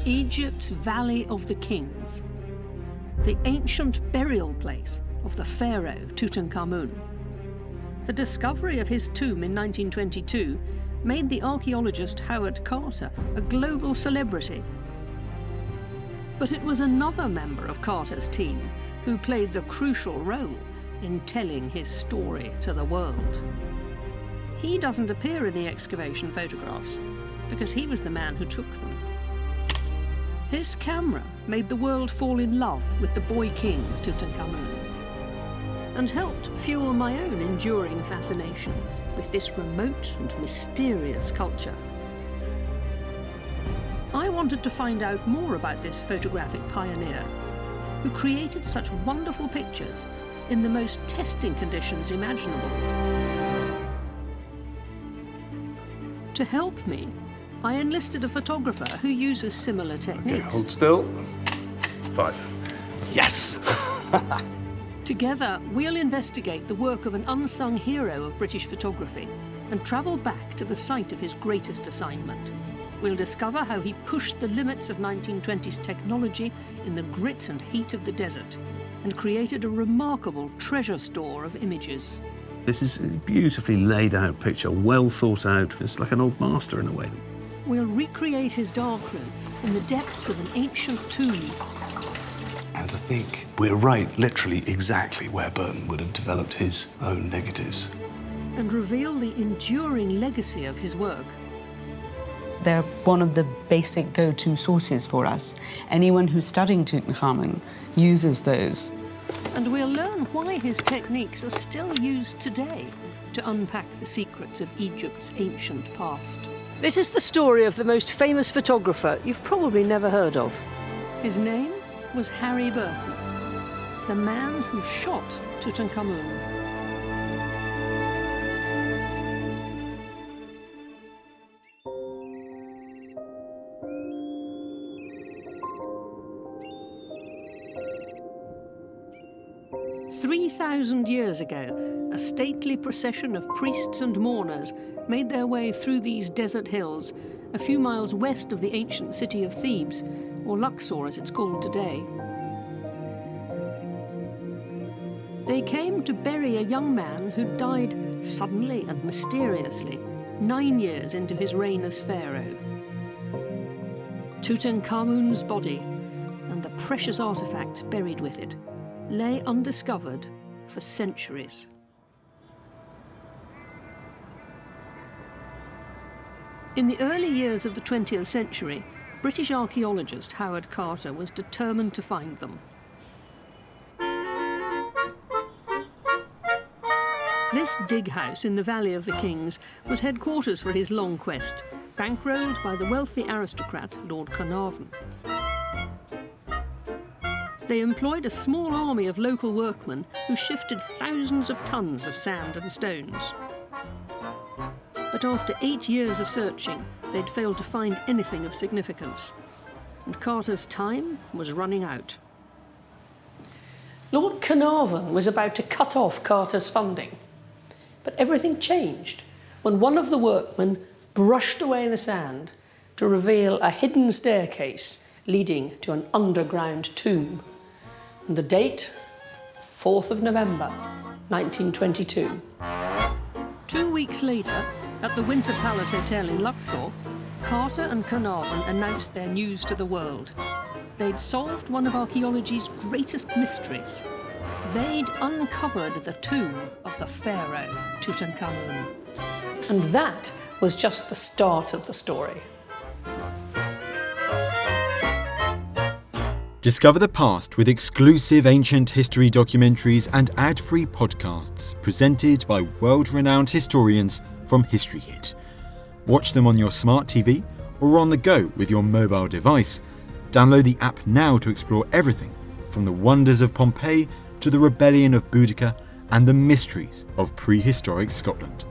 Egypt's Valley of the Kings, the ancient burial place of the pharaoh Tutankhamun. The discovery of his tomb in 1922 made the archaeologist Howard Carter a global celebrity. But it was another member of Carter's team who played the crucial role in telling his story to the world. He doesn't appear in the excavation photographs because he was the man who took them. His camera made the world fall in love with the boy king Tutankhamun and helped fuel my own enduring fascination with this remote and mysterious culture. I wanted to find out more about this photographic pioneer who created such wonderful pictures in the most testing conditions imaginable. To help me, I enlisted a photographer who uses similar techniques. Okay, hold still. 5. Yes! Together, we'll investigate the work of an unsung hero of British photography and travel back to the site of his greatest assignment. We'll discover how he pushed the limits of 1920s technology in the grit and heat of the desert and created a remarkable treasure store of images. This is a beautifully laid out picture, well thought out. It's like an old master in a way. We'll recreate his darkroom in the depths of an ancient tomb. And to think we're right, literally exactly where Burton would have developed his own negatives. And reveal the enduring legacy of his work. They're one of the basic go-to sources for us. Anyone who's studying Tutankhamun uses those. And we'll learn why his techniques are still used today to unpack the secrets of Egypt's ancient past. This is the story of the most famous photographer you've probably never heard of. His name was Harry Burton, the man who shot Tutankhamun. "3,000 years ago, a stately procession of priests and mourners made their way through these desert hills, a few miles west of the ancient city of Thebes, or Luxor as it's called today. They came to bury a young man who died suddenly and mysteriously, 9 years into his reign as pharaoh. Tutankhamun's body, and the precious artifacts buried with it, lay undiscovered for centuries. In the early years of the 20th century, British archaeologist Howard Carter was determined to find them. This dig house in the Valley of the Kings was headquarters for his long quest, bankrolled by the wealthy aristocrat Lord Carnarvon. They employed a small army of local workmen who shifted thousands of tons of sand and stones. But after 8 years of searching, they'd failed to find anything of significance, and Carter's time was running out. Lord Carnarvon was about to cut off Carter's funding, but everything changed when one of the workmen brushed away the sand to reveal a hidden staircase leading to an underground tomb. And the date, 4th of November, 1922. 2 weeks later, at the Winter Palace Hotel in Luxor, Carter and Carnarvon announced their news to the world. They'd solved one of archaeology's greatest mysteries. They'd uncovered the tomb of the pharaoh Tutankhamun. And that was just the start of the story. Discover the past with exclusive ancient history documentaries and ad-free podcasts presented by world-renowned historians from History Hit. Watch them on your smart TV or on the go with your mobile device. Download the app now to explore everything from the wonders of Pompeii to the rebellion of Boudica and the mysteries of prehistoric Scotland.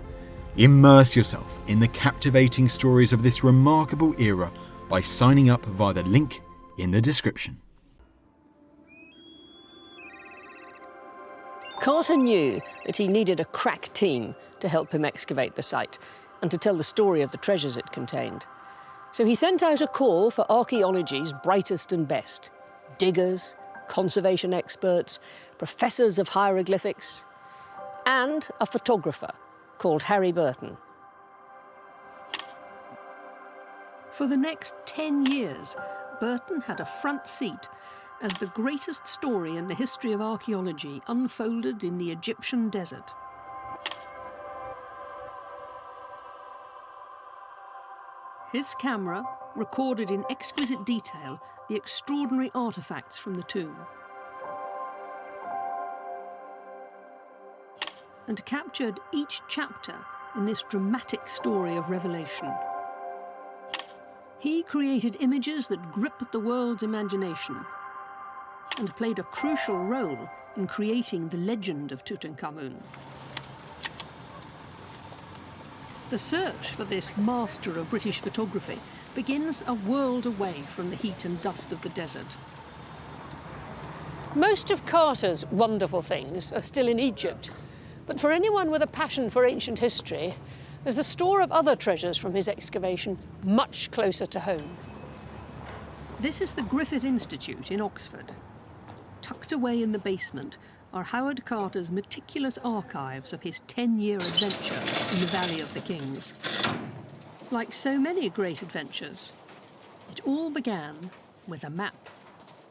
Immerse yourself in the captivating stories of this remarkable era by signing up via the link in the description. Carter knew that he needed a crack team to help him excavate the site, and to tell the story of the treasures it contained. So he sent out a call for archaeology's brightest and best: diggers, conservation experts, professors of hieroglyphics, and a photographer called Harry Burton. For the next 10 years, Burton had a front seat as the greatest story in the history of archaeology unfolded in the Egyptian desert. His camera recorded in exquisite detail the extraordinary artifacts from the tomb, and captured each chapter in this dramatic story of revelation. He created images that gripped the world's imagination and played a crucial role in creating the legend of Tutankhamun. The search for this master of British photography begins a world away from the heat and dust of the desert. Most of Carter's wonderful things are still in Egypt, but for anyone with a passion for ancient history, there's a store of other treasures from his excavation much closer to home. This is the Griffith Institute in Oxford. Tucked away in the basement are Howard Carter's meticulous archives of his 10-year adventure in the Valley of the Kings. Like so many great adventures, it all began with a map.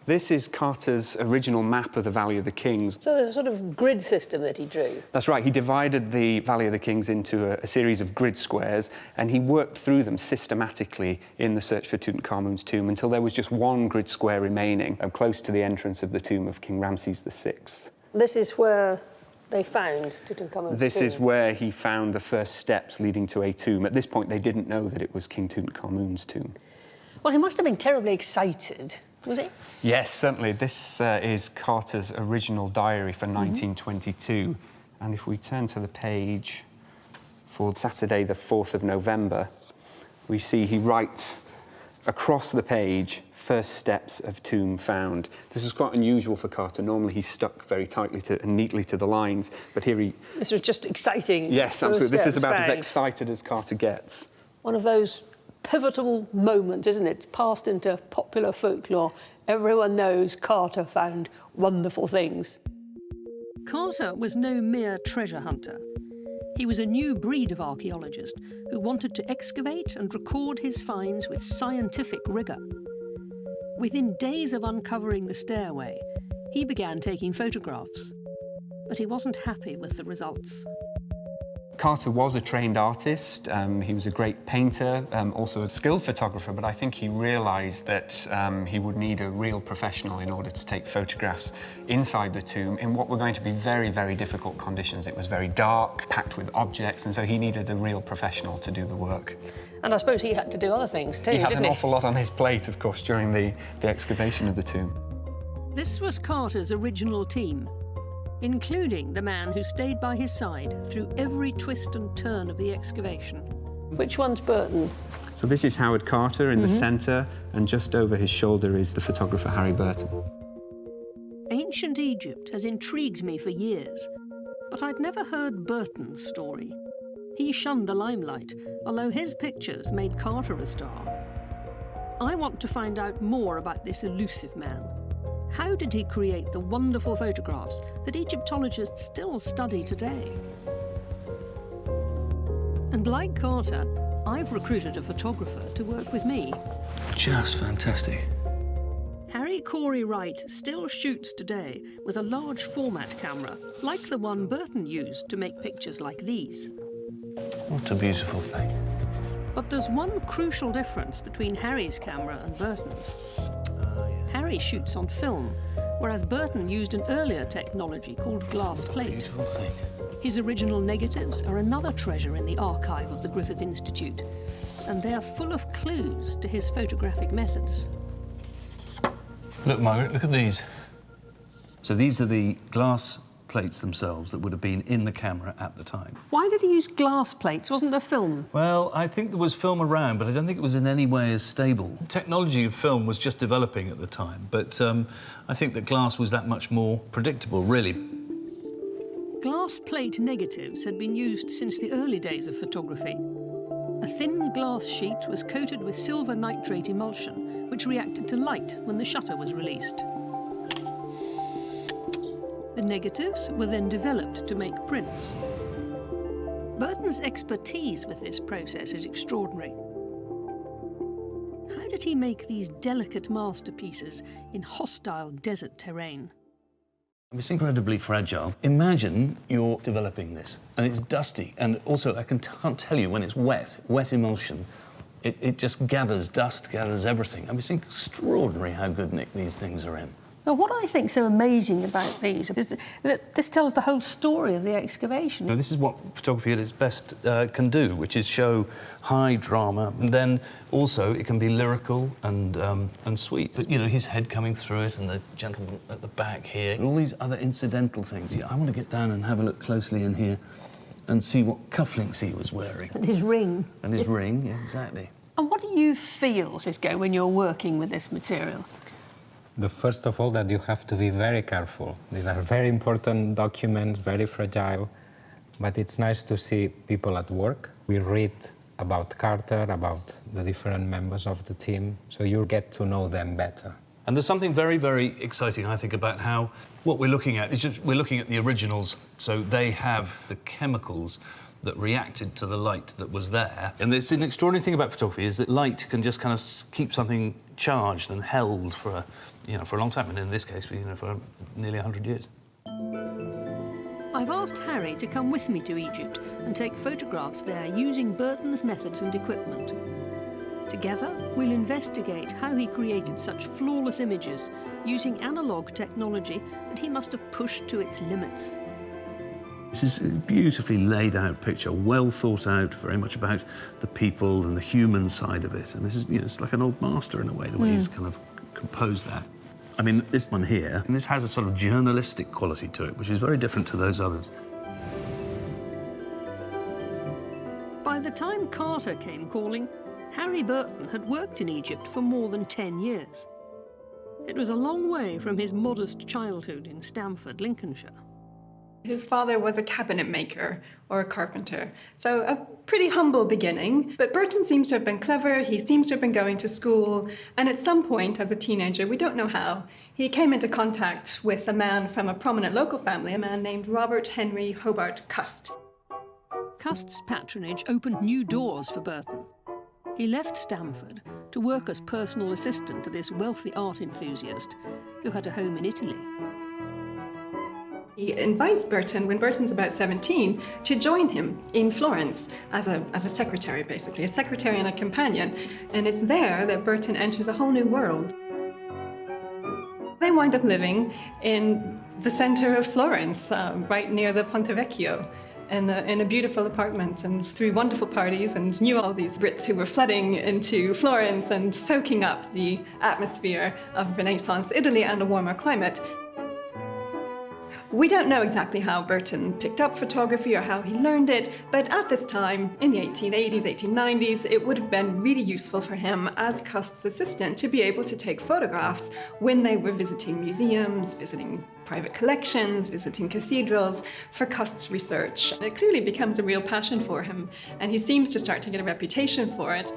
This is Carter's original map of the Valley of the Kings. So there's a sort of grid system that he drew. That's right. He divided the Valley of the Kings into a series of grid squares, and he worked through them systematically in the search for Tutankhamun's tomb until there was just one grid square remaining, close to the entrance of the tomb of King Ramses VI. This is where they found Tutankhamun's tomb. This is where he found the first steps leading to a tomb. At this point, they didn't know that it was King Tutankhamun's tomb. Well, he must have been terribly excited, was he? Yes, certainly. This is Carter's original diary for 1922. And if we turn to the page for Saturday, the 4th of November, we see he writes across the page, "First steps of tomb found." This was quite unusual for Carter. Normally he stuck very tightly and neatly to the lines, but here he... This was just exciting. Yes, absolutely. This is about as found. excited as Carter gets. One of those pivotal moments, isn't it? It's passed into popular folklore. Everyone knows Carter found wonderful things. Carter was no mere treasure hunter. He was a new breed of archaeologist who wanted to excavate and record his finds with scientific rigour. Within days of uncovering the stairway, he began taking photographs, but he wasn't happy with the results. Carter was a trained artist. He was a great painter, also a skilled photographer, but I think he realised that he would need a real professional in order to take photographs inside the tomb in what were going to be very, very difficult conditions. It was very dark, packed with objects, and so he needed a real professional to do the work. And I suppose he had to do other things too, didn't he? He had an awful lot on his plate, of course, during the excavation of the tomb. This was Carter's original team, including the man who stayed by his side through every twist and turn of the excavation. Which one's Burton? So this is Howard Carter in the centre, and just over his shoulder is the photographer Harry Burton. Ancient Egypt has intrigued me for years, but I'd never heard Burton's story. He shunned the limelight, although his pictures made Carter a star. I want to find out more about this elusive man. How did he create the wonderful photographs that Egyptologists still study today? And like Carter, I've recruited a photographer to work with me. Just fantastic. Harry Corey Wright still shoots today with a large format camera, like the one Burton used to make pictures like these. What a beautiful thing. But there's one crucial difference between Harry's camera and Burton's. Harry shoots on film, whereas Burton used an earlier technology called glass plate. Beautiful thing. His original negatives are another treasure in the archive of the Griffith Institute, and they are full of clues to his photographic methods. Look, Margaret, look at these. So these are the glass plates themselves that would have been in the camera at the time. Why did he use glass plates? Wasn't there film? Well, I think there was film around, but I don't think it was in any way as stable. Technology of film was just developing at the time, but I think that glass was that much more predictable, really. Glass plate negatives had been used since the early days of photography, A thin glass sheet was coated with silver nitrate emulsion, which reacted to light when the shutter was released. The negatives were then developed to make prints. Burton's expertise with this process is extraordinary. How did he make these delicate masterpieces in hostile desert terrain? It's incredibly fragile. Imagine you're developing this, and it's dusty, and also I can't tell you when it's wet emulsion, it just gathers dust, gathers everything. I mean, it's extraordinary how good nick these things are in. Now, what I think so amazing about these is that this tells the whole story of the excavation. This is what photography at its best can do, which is show high drama, and then also it can be lyrical and sweet. But, you know, his head coming through it, and the gentleman at the back here, and all these other incidental things. Yeah, I want to get down and have a look closely in here and see what cufflinks he was wearing. And his ring. And his ring, yeah, exactly. And what do you feel, Cisco, when you're working with this material? First of all, that you have to be very careful. These are very important documents, very fragile, but it's nice to see people at work. We read about Carter, about the different members of the team, so you get to know them better. And there's something very, very exciting, I think, about how what we're looking at is just we're looking at the originals, so they have the chemicals that reacted to the light that was there. And it's an extraordinary thing about photography is that light can just kind of keep something charged and held for a long time, and in this case, for nearly 100 years. I've asked Harry to come with me to Egypt and take photographs there using Burton's methods and equipment. Together, we'll investigate how he created such flawless images using analogue technology that he must have pushed to its limits. This is a beautifully laid out picture, well thought out, very much about the people and the human side of it. And this is, it's like an old master in a way, the way he's kind of composed that. I mean, this one here, and this has a sort of journalistic quality to it, which is very different to those others. By the time Carter came calling, Harry Burton had worked in Egypt for more than 10 years. It was a long way from his modest childhood in Stamford, Lincolnshire. His father was a cabinet maker or a carpenter, so a pretty humble beginning. But Burton seems to have been clever, he seems to have been going to school, and at some point as a teenager, we don't know how, he came into contact with a man from a prominent local family, a man named Robert Henry Hobart Cust. Cust's patronage opened new doors for Burton. He left Stamford to work as personal assistant to this wealthy art enthusiast who had a home in Italy. He invites Burton, when Burton's about 17, to join him in Florence as a secretary, basically, a secretary and a companion. And it's there that Burton enters a whole new world. They wind up living in the center of Florence, right near the Ponte Vecchio, in a beautiful apartment, and through wonderful parties, and knew all these Brits who were flooding into Florence and soaking up the atmosphere of Renaissance Italy and a warmer climate. We don't know exactly how Burton picked up photography or how he learned it, but at this time, in the 1880s, 1890s, it would have been really useful for him as Cust's assistant to be able to take photographs when they were visiting museums, visiting private collections, visiting cathedrals, for Cust's research. And it clearly becomes a real passion for him, and he seems to start to get a reputation for it.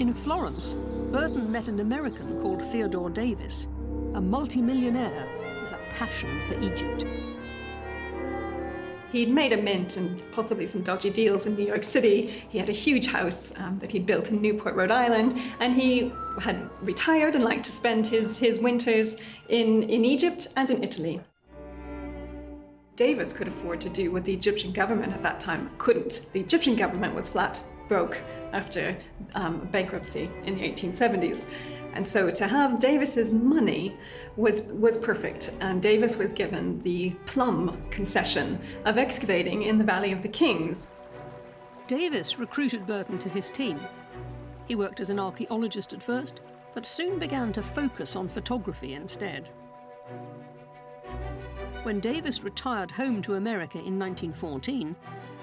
In Florence, Burton met an American called Theodore Davis, a multi-millionaire with a passion for Egypt. He'd made a mint and possibly some dodgy deals in New York City. He had a huge house that he'd built in Newport, Rhode Island, and he had retired and liked to spend his winters in Egypt and in Italy. Davis could afford to do what the Egyptian government at that time couldn't. The Egyptian government was flat broke after bankruptcy in the 1870s. And so to have Davis's money was perfect, and Davis was given the plum concession of excavating in the Valley of the Kings. Davis recruited Burton to his team. He worked as an archaeologist at first, but soon began to focus on photography instead. When Davis retired home to America in 1914,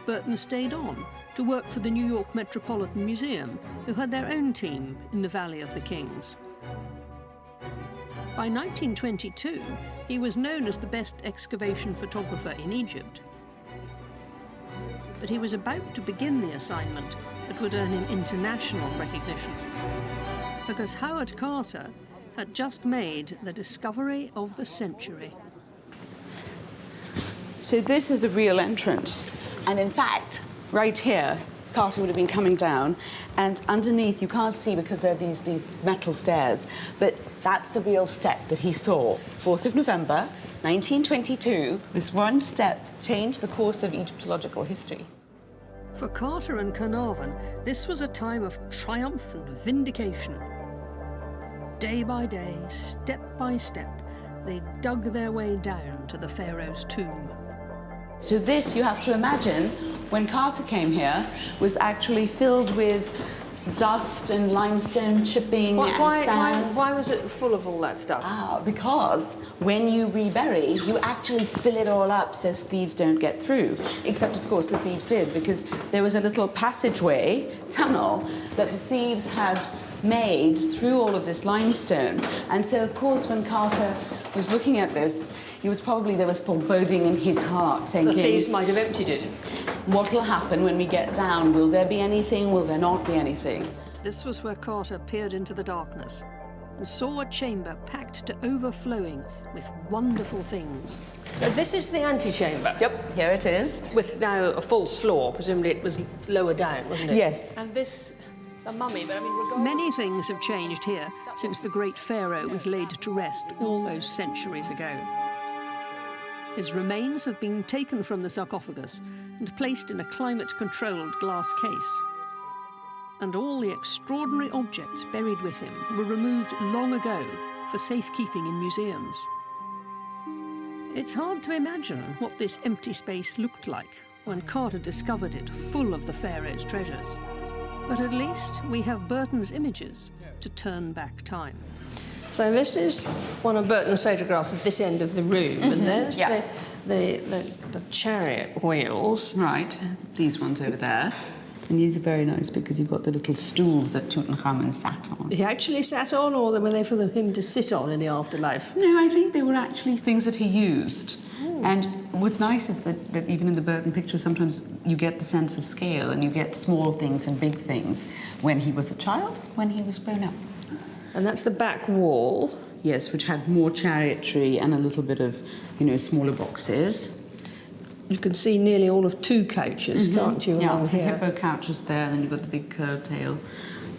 Burton stayed on to work for the New York Metropolitan Museum, who had their own team in the Valley of the Kings. By 1922, he was known as the best excavation photographer in Egypt. that he was about to begin the assignment that would earn him international recognition. Because Howard Carter had just made the discovery of the century. So this is the real entrance. And in fact, right here, Carter would have been coming down, and underneath you can't see because there are these metal stairs, but that's the real step that he saw. 4th of November, 1922, this one step changed the course of Egyptological history. For Carter and Carnarvon, this was a time of triumph and vindication. Day by day, step by step, they dug their way down to the pharaoh's tomb. So this, you have to imagine, when Carter came here, was actually filled with dust and limestone chipping and sand. Why was it full of all that stuff? Because when you rebury, you actually fill it all up so thieves don't get through. Except, of course, the thieves did, because there was a little passageway, tunnel, that the thieves had made through all of this limestone. And so, of course, when Carter was looking at this, there was foreboding in his heart, thinking, The thieves might have emptied it. What'll happen when we get down? Will there be anything? Will there not be anything? This was where Carter peered into the darkness and saw a chamber packed to overflowing with wonderful things. So this is the antechamber. Yep, here it is. With now a false floor. Presumably it was lower down, wasn't it? Yes. And this, the mummy, but I mean, regardless... Many things have changed here since the great pharaoh was laid to rest all those centuries ago. His remains have been taken from the sarcophagus and placed in a climate-controlled glass case. And all the extraordinary objects buried with him were removed long ago for safekeeping in museums. It's hard to imagine what this empty space looked like when Carter discovered it full of the pharaoh's treasures. But at least we have Burton's images to turn back time. So this is one of Burton's photographs at this end of the room, and there's the chariot wheels. Right, these ones over there. And these are very nice because you've got the little stools that Tutankhamun sat on. He actually sat on, or were they for him to sit on in the afterlife? No, I think they were actually things that he used. And what's nice is that even in the Burton picture, sometimes you get the sense of scale and you get small things and big things when he was a child, when he was grown up. And that's the back wall. Yes, which had more chariotry and a little bit of, smaller boxes. You can see nearly all of two couches, can't you, along the here? hippo couch is there, and then you've got the big curtail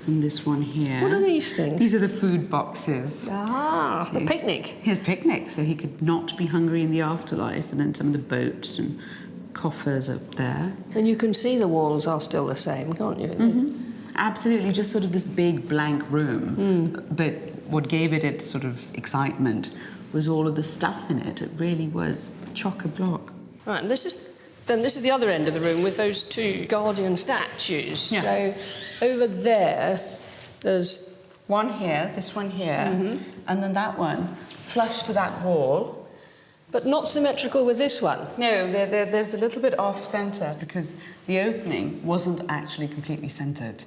and this one here. What are these things? These are the food boxes. Ah, the picnic. His picnic, so he could not be hungry in the afterlife, and then some of the boats and coffers up there. And you can see the walls are still the same, can't you? Absolutely, just sort of this big blank room. But what gave it its sort of excitement was all of the stuff in it. It really was chock-a-block. Right, and this is the other end of the room with those two guardian statues. Yeah. So over there, there's one here, this one here, and then that one flush to that wall. But not symmetrical with this one. No, there's a little bit off-centre because the opening wasn't actually completely centred.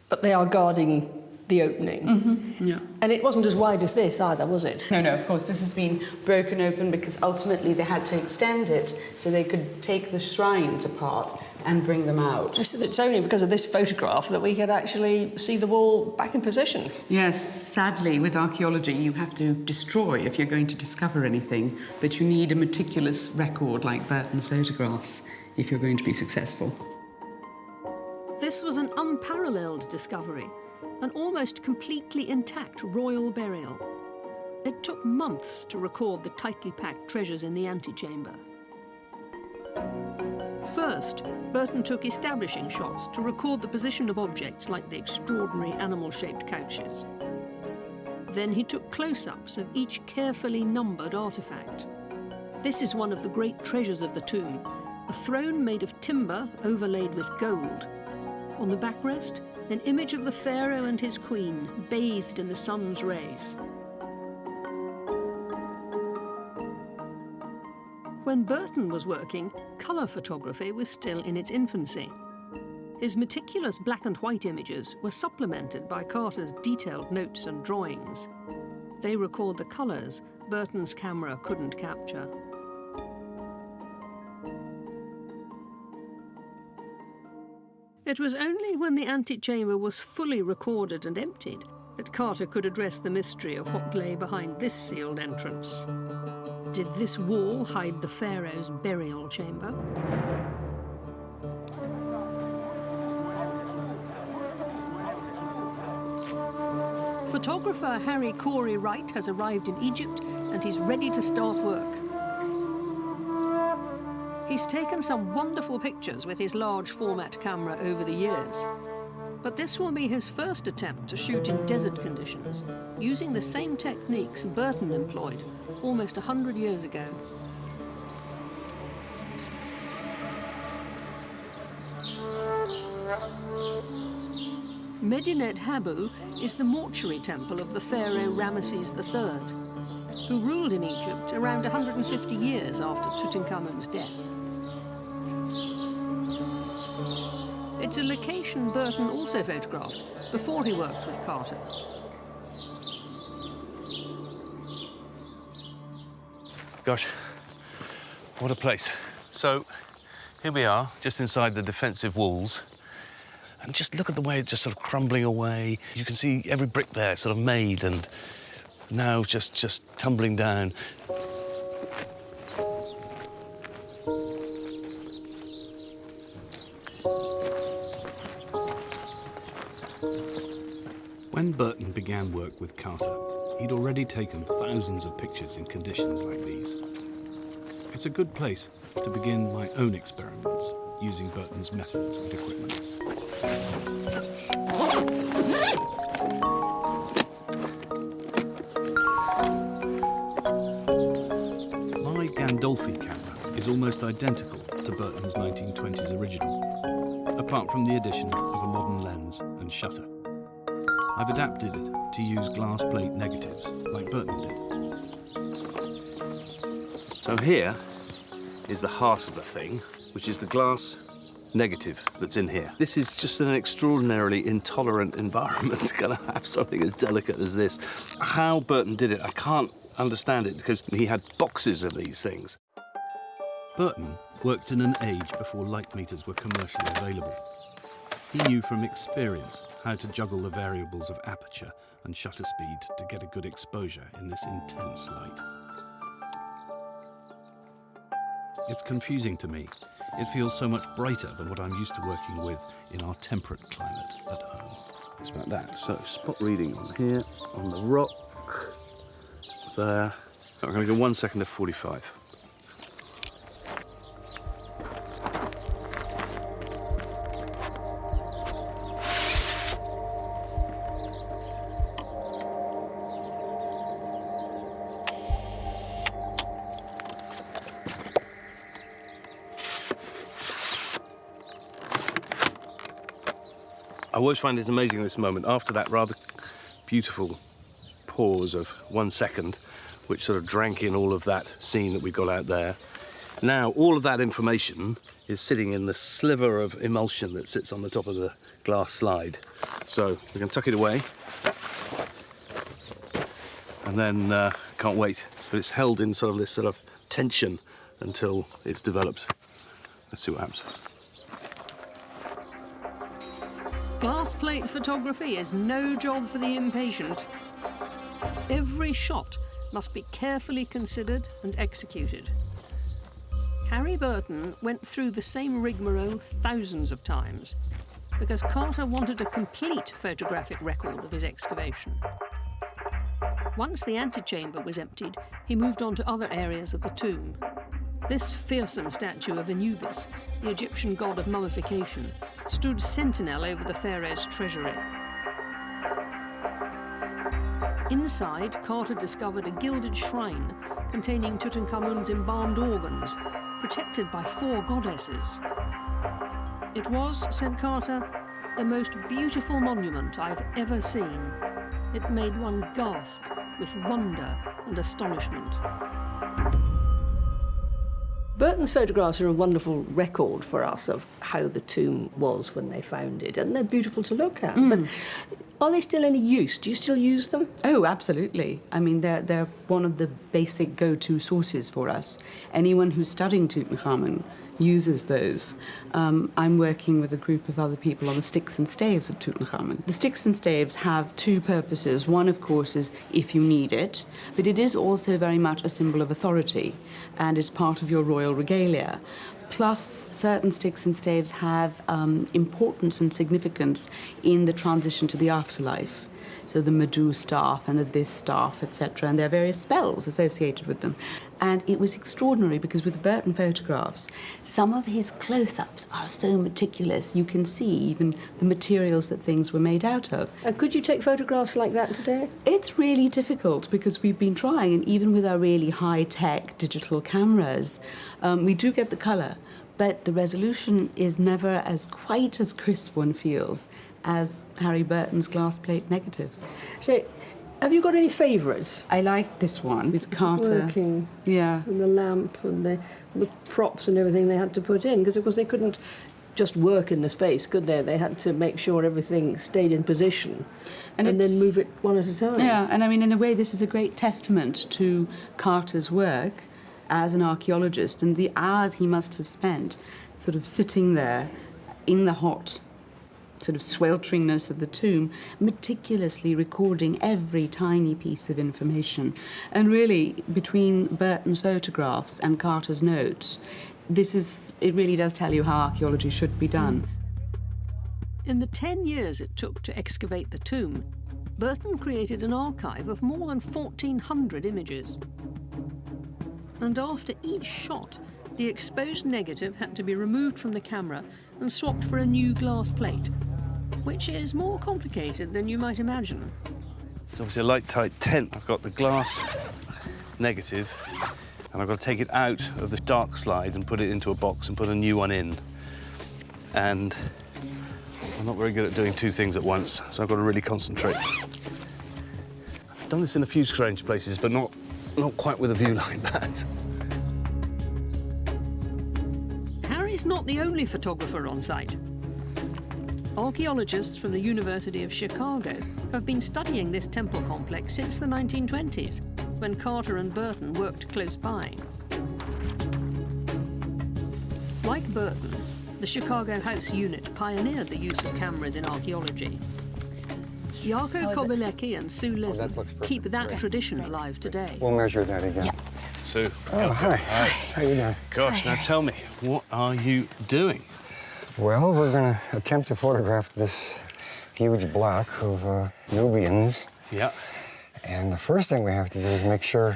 But they are guarding the opening. Yeah. And it wasn't as wide as this either, was it? No, of course, this has been broken open because ultimately they had to extend it so they could take the shrines apart and bring them out. I said it's only because of this photograph that we could actually see the wall back in position. Yes, sadly, with archaeology, you have to destroy if you're going to discover anything, but you need a meticulous record like Burton's photographs if you're going to be successful. This was an unparalleled discovery, an almost completely intact royal burial. It took months to record the tightly packed treasures in the antechamber. First, Burton took establishing shots to record the position of objects like the extraordinary animal-shaped couches. Then he took close-ups of each carefully numbered artefact. This is one of the great treasures of the tomb, a throne made of timber overlaid with gold. On the backrest, an image of the pharaoh and his queen, bathed in the sun's rays. When Burton was working, colour photography was still in its infancy. His meticulous black and white images were supplemented by Carter's detailed notes and drawings. They record the colours Burton's camera couldn't capture. It was only when the antechamber was fully recorded and emptied that Carter could address the mystery of what lay behind this sealed entrance. Did this wall hide the Pharaoh's burial chamber? Photographer Harry Wright has arrived in Egypt and he's ready to start work. He's taken some wonderful pictures with his large format camera over the years. But this will be his first attempt to shoot in desert conditions, using the same techniques Burton employed almost 100 years ago. Medinet Habu is the mortuary temple of the pharaoh Ramesses III, who ruled in Egypt around 150 years after Tutankhamun's death. It's a location Burton also photographed before he worked with Carter. Gosh, what a place. So here we are, just inside the defensive walls. And just look at the way it's just sort of crumbling away. You can see every brick there sort of made and now just tumbling down. When Burton began work with Carter, he'd already taken thousands of pictures in conditions like these. It's a good place to begin my own experiments using Burton's methods and equipment. My Gandolfi camera is almost identical to Burton's 1920s original, apart from the addition of a modern lens and shutter. I've adapted it to use glass plate negatives, like Burton did. So here is the heart of the thing, which is the glass negative that's in here. This is just an extraordinarily intolerant environment to kind of have something as delicate as this. How Burton did it, I can't understand it, because he had boxes of these things. Burton worked in an age before light meters were commercially available. He knew from experience how to juggle the variables of aperture and shutter speed to get a good exposure in this intense light. It's confusing to me. It feels so much brighter than what I'm used to working with in our temperate climate at home. It's about that. So spot reading on here, on the rock, there. I'm going to go 1 second to 45. I always find it amazing in this moment, after that rather beautiful pause of 1 second, which sort of drank in all of that scene that we got out there. Now, all of that information is sitting in the sliver of emulsion that sits on the top of the glass slide. So we can tuck it away. And then, can't wait. But it's held in sort of this sort of tension until it's developed. Let's see what happens. Glass plate photography is no job for the impatient. Every shot must be carefully considered and executed. Harry Burton went through the same rigmarole thousands of times because Carter wanted a complete photographic record of his excavation. Once the antechamber was emptied, he moved on to other areas of the tomb. This fearsome statue of Anubis, the Egyptian god of mummification, stood sentinel over the pharaoh's treasury. Inside, Carter discovered a gilded shrine containing Tutankhamun's embalmed organs, protected by 4 goddesses. It was, said Carter, the most beautiful monument I've ever seen. It made one gasp with wonder and astonishment. Burton's photographs are a wonderful record for us of how the tomb was when they found it, and they're beautiful to look at. But are they still any use? Do you still use them? Oh, absolutely. I mean, they're one of the basic go-to sources for us. Anyone who's studying Tutankhamun uses those. I'm working with a group of other people on the sticks and staves of Tutankhamun. The sticks and staves have two purposes. One, of course, is if you need it, but it is also very much a symbol of authority, and it's part of your royal regalia. Plus, certain sticks and staves have importance and significance in the transition to the afterlife. So the Medu staff and the this staff, etc., and there are various spells associated with them. And it was extraordinary because with the Burton photographs, some of his close-ups are so meticulous, you can see even the materials that things were made out of. Could you take photographs like that today? It's really difficult because we've been trying, and even with our really high-tech digital cameras, we do get the colour, but the resolution is never quite as crisp, one feels, as Harry Burton's glass plate negatives. So, have you got any favourites? I like this one with Carter. Working. Yeah. And the lamp and the props and everything they had to put in, because of course they couldn't just work in the space, could they? They had to make sure everything stayed in position and then move it one at a time. Yeah, and I mean, in a way, this is a great testament to Carter's work as an archaeologist and the hours he must have spent sort of sitting there in the hot sort of swelteringness of the tomb, meticulously recording every tiny piece of information. And really, between Burton's photographs and Carter's notes, it really does tell you how archaeology should be done. In the 10 years it took to excavate the tomb, Burton created an archive of more than 1,400 images. And after each shot, the exposed negative had to be removed from the camera and swapped for a new glass plate, which is more complicated than you might imagine. It's obviously a light, tight tent. I've got the glass negative, and I've got to take it out of the dark slide and put it into a box and put a new one in. And I'm not very good at doing two things at once, so I've got to really concentrate. I've done this in a few strange places, but not quite with a view like that. Harry's not the only photographer on site. Archaeologists from the University of Chicago have been studying this temple complex since the 1920s, when Carter and Burton worked close by. Like Burton, the Chicago House unit pioneered the use of cameras in archaeology. Jarko Kobilecki and Sue Leslie keep that tradition alive today. We'll measure that again. Yeah. Sue. Oh, hi. How you doing? Gosh, now tell me, what are you doing? Well, we're going to attempt to photograph this huge block of Nubians. Yeah. And the first thing we have to do is make sure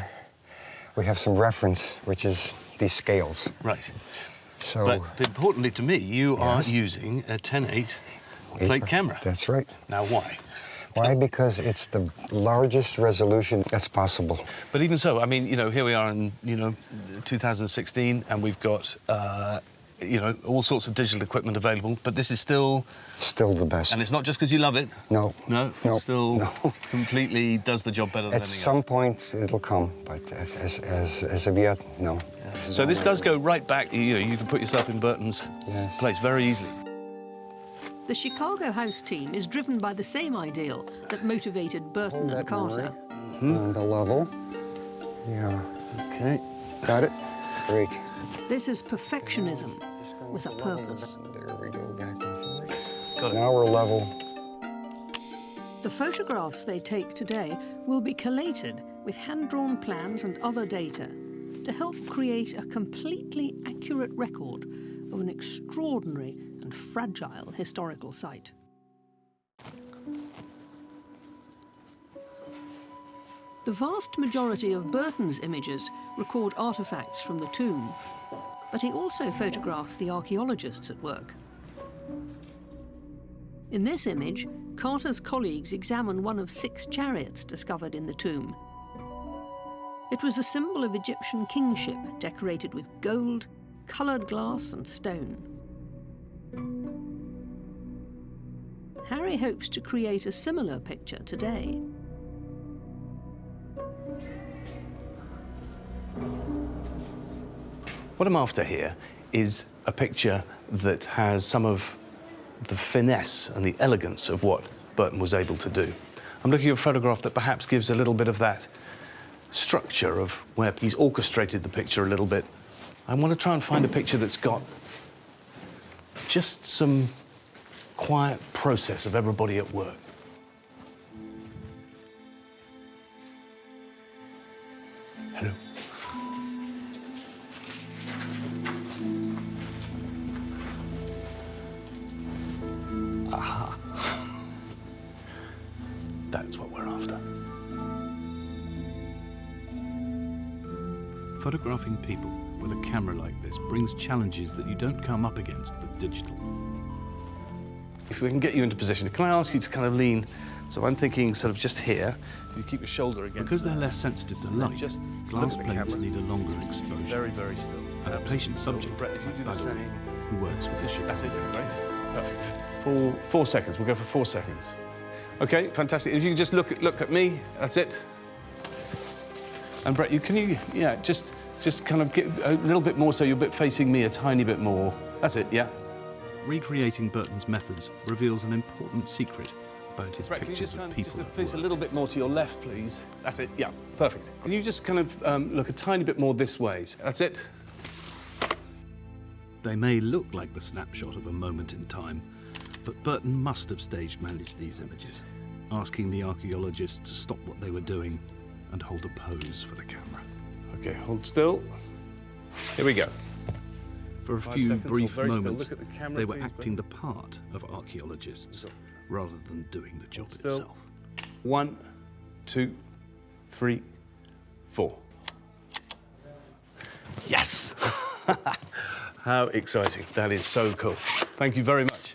we have some reference, which is these scales. Right. So, but importantly to me, you are using a 10-8 plate camera. That's right. Now, why? Why? Because it's the largest resolution that's possible. But even so, I mean, here we are in, 2016, and we've got, all sorts of digital equipment available, but this is still the best. And it's not just because you love it. No. No, it still completely does the job better than anything else. At some point, it'll come, but as of yet, no. Yeah. So this does go right back, you can put yourself in Burton's place very easily. The Chicago House team is driven by the same ideal that motivated Burton and Carter. And the level. Yeah. Okay. Got it? Great. This is perfectionism with a purpose. There we go, back and forth. Got it. Now we're level. The photographs they take today will be collated with hand-drawn plans and other data to help create a completely accurate record of an extraordinary and fragile historical site. The vast majority of Burton's images record artefacts from the tomb, but he also photographed the archaeologists at work. In this image, Carter's colleagues examine one of 6 chariots discovered in the tomb. It was a symbol of Egyptian kingship, decorated with gold, coloured glass and stone. Harry hopes to create a similar picture today. What I'm after here is a picture that has some of the finesse and the elegance of what Burton was able to do. I'm looking at a photograph that perhaps gives a little bit of that structure of where he's orchestrated the picture a little bit I want to try and find a picture that's got just some quiet process of everybody at work. Hello. Aha. That's what we're after. Photographing people with a camera like this brings challenges that you don't come up against with digital. If we can get you into position, can I ask you to kind of lean? So I'm thinking sort of just here. You keep your shoulder against. Because they're less sensitive to light, just glass plates need a longer exposure. Very, very still. And a patient subject, Brett, if you do the by the way, same. who works with this. That's it, great. Perfect. 4 seconds. We'll go for 4 seconds. Okay, fantastic. If you can just look at me, that's it. And Brett, just kind of get a little bit more so you're facing me a tiny bit more. That's it, yeah. Recreating Burton's methods reveals an important secret about his Brett, pictures can you of just people. face a little bit more to your left, please? That's it, yeah, perfect. Can you just kind of look a tiny bit more this way? That's it. They may look like the snapshot of a moment in time, but Burton must have stage managed these images, asking the archaeologists to stop what they were doing and hold a pose for the camera. Okay, hold still. Here we go. For a 5 few seconds, brief hold very still. moments, Look at the camera, they were please, acting the part of archaeologists rather than doing the job Still. itself. 1, 2, 3, 4. Yes! How exciting. That is so cool. Thank you very much.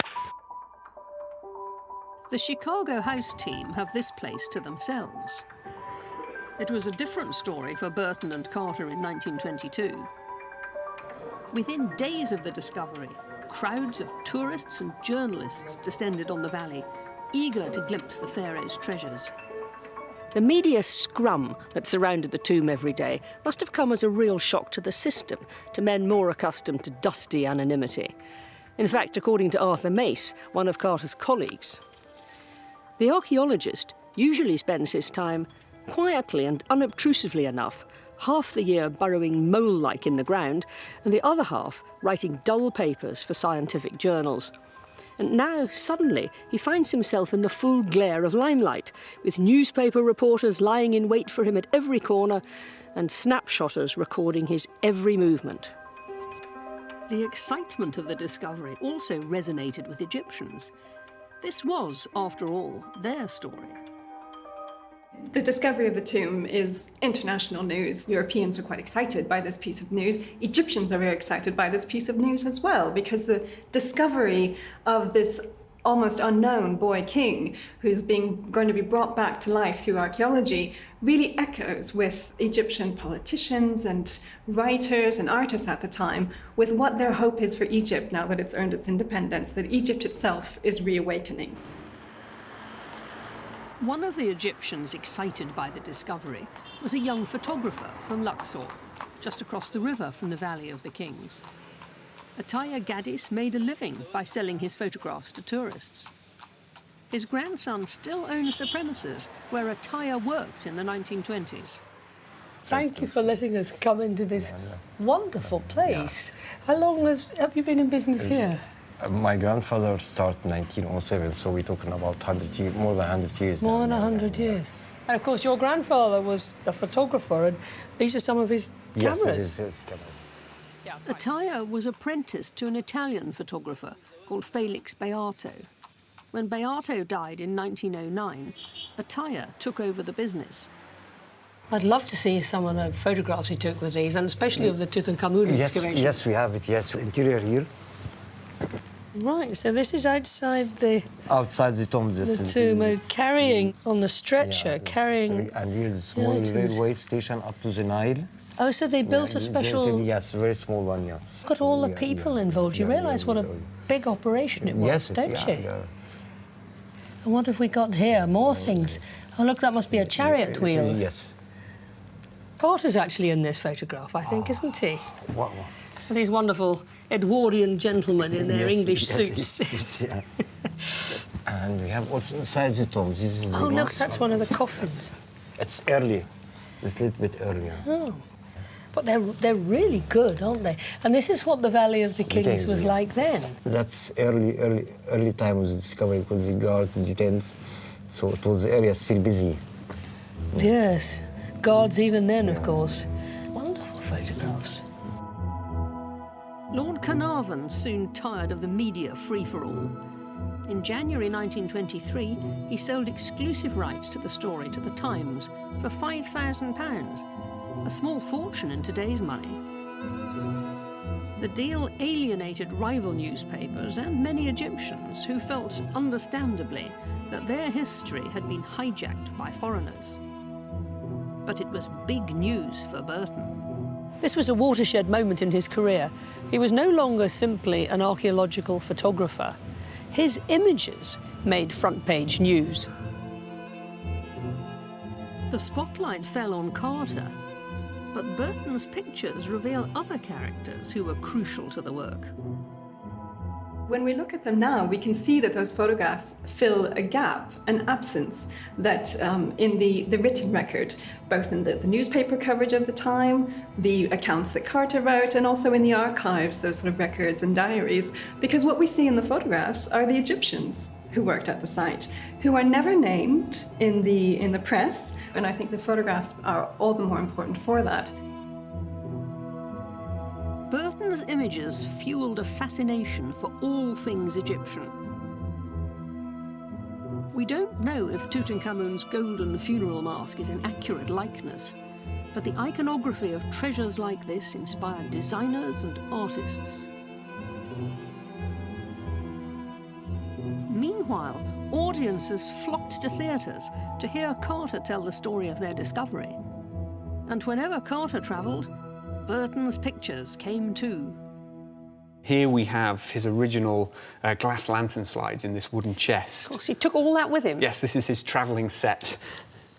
The Chicago house team have this place to themselves. It was a different story for Burton and Carter in 1922. Within days of the discovery, crowds of tourists and journalists descended on the valley, eager to glimpse the pharaoh's treasures. The media scrum that surrounded the tomb every day must have come as a real shock to the system, to men more accustomed to dusty anonymity. In fact, according to Arthur Mace, one of Carter's colleagues, the archaeologist usually spends his time quietly and unobtrusively enough, half the year burrowing mole-like in the ground, and the other half writing dull papers for scientific journals. And now, suddenly, he finds himself in the full glare of limelight, with newspaper reporters lying in wait for him at every corner, and snapshotters recording his every movement. The excitement of the discovery also resonated with Egyptians. This was, after all, their story. The discovery of the tomb is international news. Europeans are quite excited by this piece of news. Egyptians are very excited by this piece of news as well, because the discovery of this almost unknown boy king who's going to be brought back to life through archaeology really echoes with Egyptian politicians and writers and artists at the time with what their hope is for Egypt now that it's earned its independence, that Egypt itself is reawakening. One of the Egyptians excited by the discovery was a young photographer from Luxor, just across the river from the Valley of the Kings. Ataya Gaddis made a living by selling his photographs to tourists. His grandson still owns the premises where Ataya worked in the 1920s. Thank you for letting us come into this wonderful place. How long have you been in business here? My grandfather started in 1907, so we're talking about 100 years, more than 100 years. More than 100 years. And of course, your grandfather was a photographer, and these are some of his cameras. Yes, it is his cameras. Ataya was apprenticed to an Italian photographer called Felix Beato. When Beato died in 1909, Ataya took over the business. I'd love to see some of the photographs he took with these, and especially of the Tutankhamun excavation. Yes, we have it, yes. Interior here. Right, so this is outside the... Outside the tomb. The tomb, carrying on the stretcher, carrying... And here's a small railway station up to the Nile. Oh, so they built a special... Yes, a very small one, yeah. Got all the people involved. You realise what a big operation it was, don't you? Yeah. And what have we got here? More things. Oh, look, that must be a chariot wheel. Yes. Carter's actually in this photograph, I think, isn't he? What? These wonderful Edwardian gentlemen in their English suits. Yes, yeah. And we have also inside the tomb. This is look, that's one of the coffins. It's early. It's a little bit earlier. Oh. But they're really good, aren't they? And this is what the Valley of the Kings was like then. That's early time was discovered because the guards, the tents, so it was the area still busy. Yes, guards even then, of course. Wonderful photographs. Lord Carnarvon soon tired of the media free-for-all. In January 1923, he sold exclusive rights to the story to the Times for £5,000, a small fortune in today's money. The deal alienated rival newspapers and many Egyptians who felt, understandably, that their history had been hijacked by foreigners. But it was big news for Burton. This was a watershed moment in his career. He was no longer simply an archaeological photographer. His images made front-page news. The spotlight fell on Carter, but Burton's pictures reveal other characters who were crucial to the work. When we look at them now, we can see that those photographs fill a gap, an absence that in the written record, both in the newspaper coverage of the time, the accounts that Carter wrote, and also in the archives, those sort of records and diaries, because what we see in the photographs are the Egyptians who worked at the site, who are never named in the press, and I think the photographs are all the more important for that. Burton's images fueled a fascination for all things Egyptian. We don't know if Tutankhamun's golden funeral mask is an accurate likeness, but the iconography of treasures like this inspired designers and artists. Meanwhile, audiences flocked to theatres to hear Carter tell the story of their discovery. And whenever Carter travelled, Burton's pictures came too. Here we have his original glass lantern slides in this wooden chest. Of course, he took all that with him. Yes, this is his travelling set.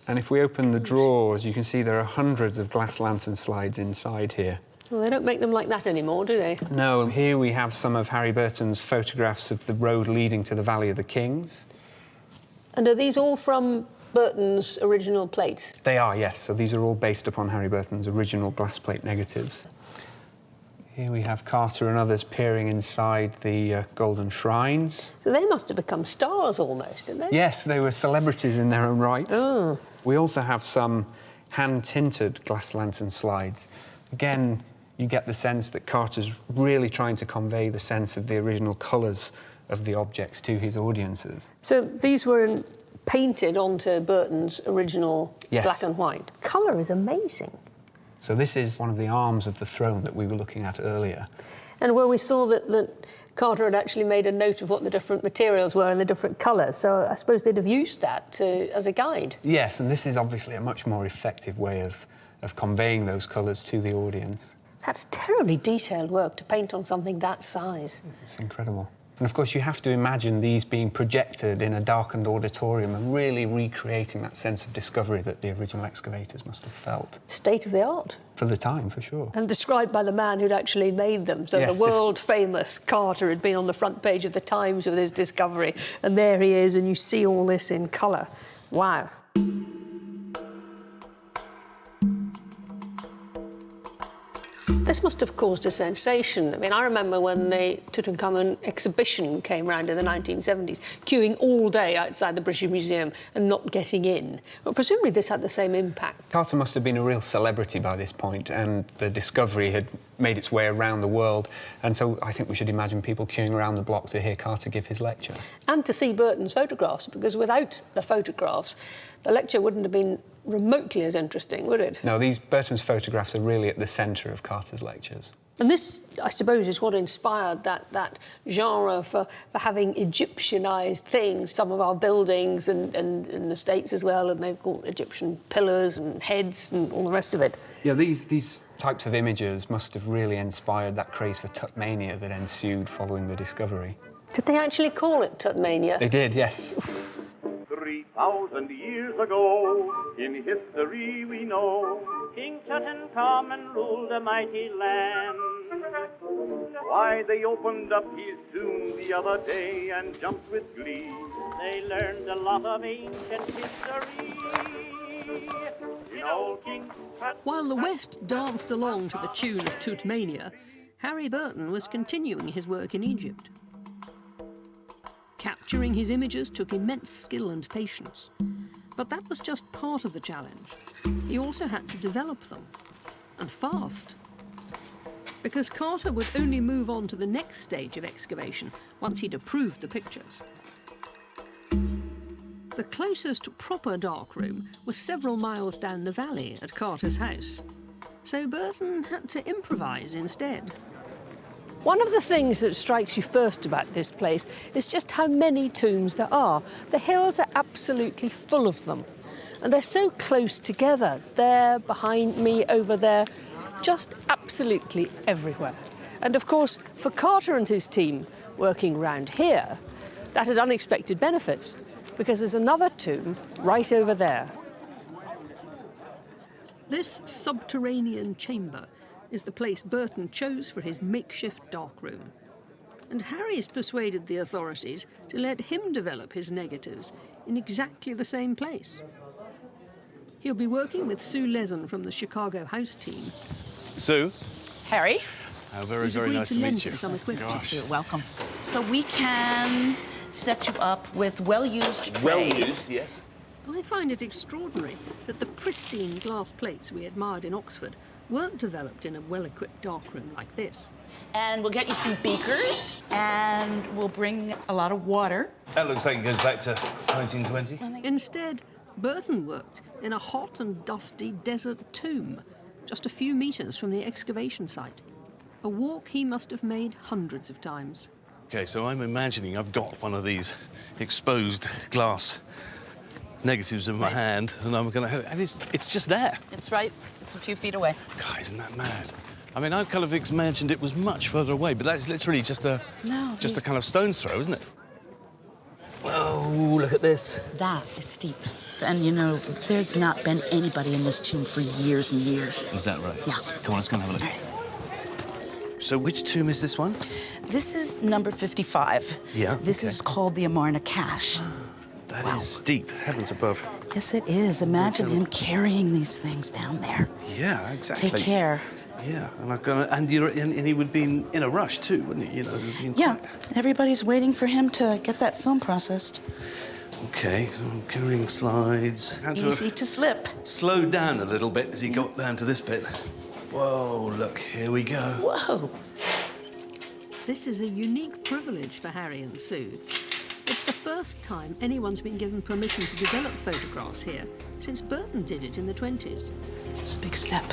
And if we open the drawers, you can see there are hundreds of glass lantern slides inside here. Well, they don't make them like that anymore, do they? No, here we have some of Harry Burton's photographs of the road leading to the Valley of the Kings. And are these all from Burton's original plates? They are, yes. So these are all based upon Harry Burton's original glass plate negatives. Here we have Carter and others peering inside the golden shrines. So they must have become stars almost, didn't they? Yes, they were celebrities in their own right. Oh. We also have some hand-tinted glass lantern slides. Again, you get the sense that Carter's really trying to convey the sense of the original colours of the objects to his audiences. So these were painted onto Burton's original black and white. Colour is amazing. So this is one of the arms of the throne that we were looking at earlier. And where we saw that Carter had actually made a note of what the different materials were and the different colours, so I suppose they'd have used that as a guide. Yes, and this is obviously a much more effective way of conveying those colours to the audience. That's terribly detailed work to paint on something that size. It's incredible. And of course, you have to imagine these being projected in a darkened auditorium and really recreating that sense of discovery that the original excavators must have felt. State of the art. For the time, for sure. And described by the man who'd actually made them. So yes, the world-famous Carter had been on the front page of the Times with his discovery, and there he is, and you see all this in colour. Wow. This must have caused a sensation. I mean, I remember when the Tutankhamun exhibition came round in the 1970s, queuing all day outside the British Museum and not getting in. But presumably this had the same impact. Carter must have been a real celebrity by this point, and the discovery had made its way around the world. And so I think we should imagine people queuing around the block to hear Carter give his lecture. And to see Burton's photographs, because without the photographs, the lecture wouldn't have been remotely as interesting, would it? No, these Burton's photographs are really at the centre of Carter's lectures. And this, I suppose, is what inspired that genre for having Egyptianised things. Some of our buildings and in the States as well, and they've got Egyptian pillars and heads and all the rest of it. Yeah, these types of images must have really inspired that craze for Tutmania that ensued following the discovery. Did they actually call it Tutmania? They did, yes. 3,000 years ago, in history we know, King Tutankhamun ruled a mighty land. Why, they opened up his tomb the other day and jumped with glee. They learned a lot of ancient history. in old King While the West danced along to the tune of Tutmania, Harry Burton was continuing his work in Egypt. Capturing his images took immense skill and patience. But that was just part of the challenge. He also had to develop them, and fast. Because Carter would only move on to the next stage of excavation once he'd approved the pictures. The closest proper darkroom was several miles down the valley at Carter's house. So Burton had to improvise instead. One of the things that strikes you first about this place is just how many tombs there are. The hills are absolutely full of them. And they're so close together, there, behind me, over there, just absolutely everywhere. And of course, for Carter and his team working round here, that had unexpected benefits, because there's another tomb right over there. This subterranean chamber is the place Burton chose for his makeshift darkroom. And Harry's persuaded the authorities to let him develop his negatives in exactly the same place. He'll be working with Sue Lezen from the Chicago House team. Sue? Harry? Very, very nice to meet you. Some equipment. Gosh. You're welcome. So we can set you up with well-used trays. Well-used, yes. I find it extraordinary that the pristine glass plates we admired in Oxford weren't developed in a well-equipped darkroom like this. And we'll get you some beakers, and we'll bring a lot of water. That looks like it goes back to 1920. Instead, Burton worked in a hot and dusty desert tomb, just a few meters from the excavation site. A walk he must have made hundreds of times. OK, so I'm imagining I've got one of these exposed glass negatives in my hand, and I'm going to... And it's just there. It's right. It's a few feet away. God, isn't that mad? I mean, I kind of imagined it was much further away, but that's literally just a kind of stone's throw, isn't it? Whoa, look at this. That is steep. And, you know, there's not been anybody in this tomb for years and years. Is that right? Yeah. Come on, let's go and have a look. So which tomb is this one? This is number 55. Yeah, This is called the Amarna Cache. That is steep, heavens above. Yes, it is. Imagine him carrying these things down there. Yeah, exactly. Take care. Yeah, and he would be in a rush too, wouldn't he? You know. Yeah, everybody's waiting for him to get that film processed. Okay, so I'm carrying slides. Easy to slip. Slowed down a little bit as he got down to this bit. Whoa, look, here we go. Whoa. This is a unique privilege for Harry and Sue. It's the first time anyone's been given permission to develop photographs here since Burton did it in the 20s. It's a big step.